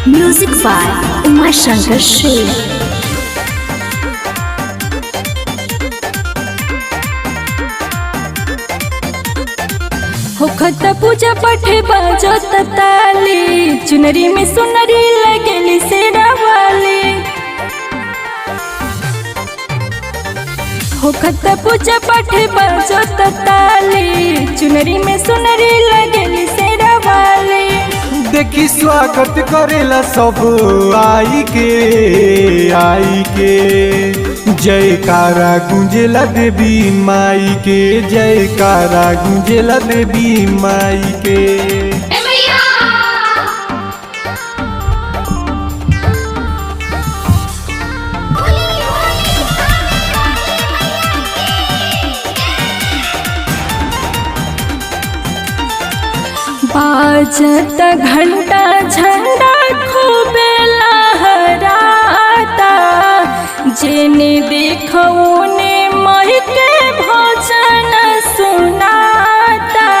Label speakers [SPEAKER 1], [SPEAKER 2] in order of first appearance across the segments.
[SPEAKER 1] Music by Umar Shankar Sheikh.
[SPEAKER 2] होखत पूजा पठे बाजत ताली, चुनरी में सुनरी लगेली सेरा वाली। होखत पूजा पठे बाजत ताली, चुनरी में सुनरी लगेली सेरा वाली।
[SPEAKER 3] देखी स्वागत करेला सब आई के जयकारा गुंजेला देवी माई के, जयकारा गुंजेला देवी माई के।
[SPEAKER 2] बाजत घंटा झंडा खूबे लहराता, जेने देखो ने मई के भजन सुनाता।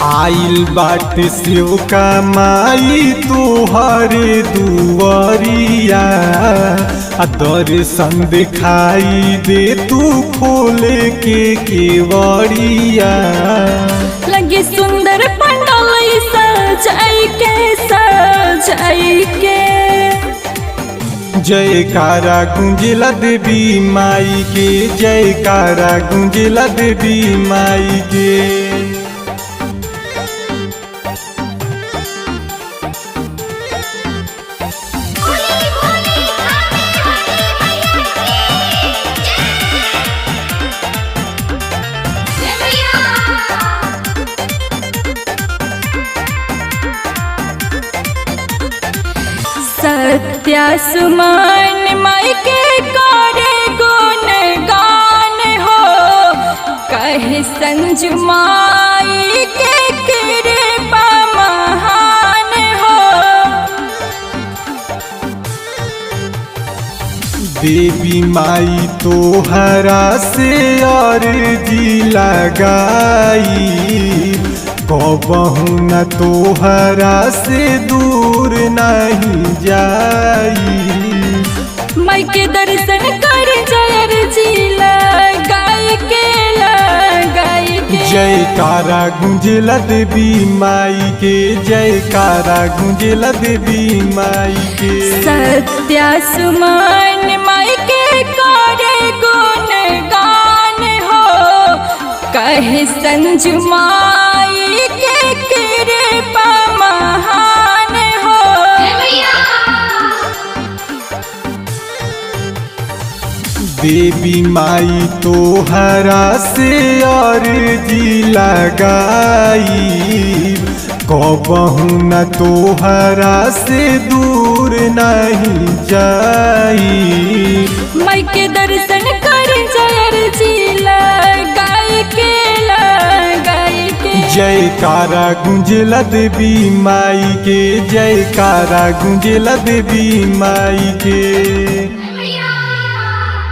[SPEAKER 3] आइल बाट शिव का माई तुहरे दुआरिया, दर्शन दिखाई दे तू खोले के केवड़िया।
[SPEAKER 2] लगे सुंदर पंडाल सजाई के
[SPEAKER 3] जयकारा गुंजेला देवी माई के, जयकारा गुंजेला देवी माई के।
[SPEAKER 2] सत्या सुमन माई के करे गुण गान हो, कहे संजू माई के कृपा महान हो।
[SPEAKER 3] देवी माई तोहरा से अर्जी लगाई, कबहू न तोहरा से दूर नहीं जाई।
[SPEAKER 2] माई के दर्शन कर जयर जिला गाय के
[SPEAKER 3] जयकारा गुंजेला देवी माई के, जयकारा गुंजेला देवी माई के।
[SPEAKER 2] सत्या सुमन माई के करे गुण गान हो, कहे संजू माई के कृपा महान हो।
[SPEAKER 3] देवी माई तोहरा से अर्जी लगाई, कबहू न तोहरा से दूर नहीं जाई।
[SPEAKER 2] माई के दर्शन कर जयर जिला गाय के
[SPEAKER 3] जयकारा गुंजेला देवी माई के, जयकारा गुंजेला देवी माई के।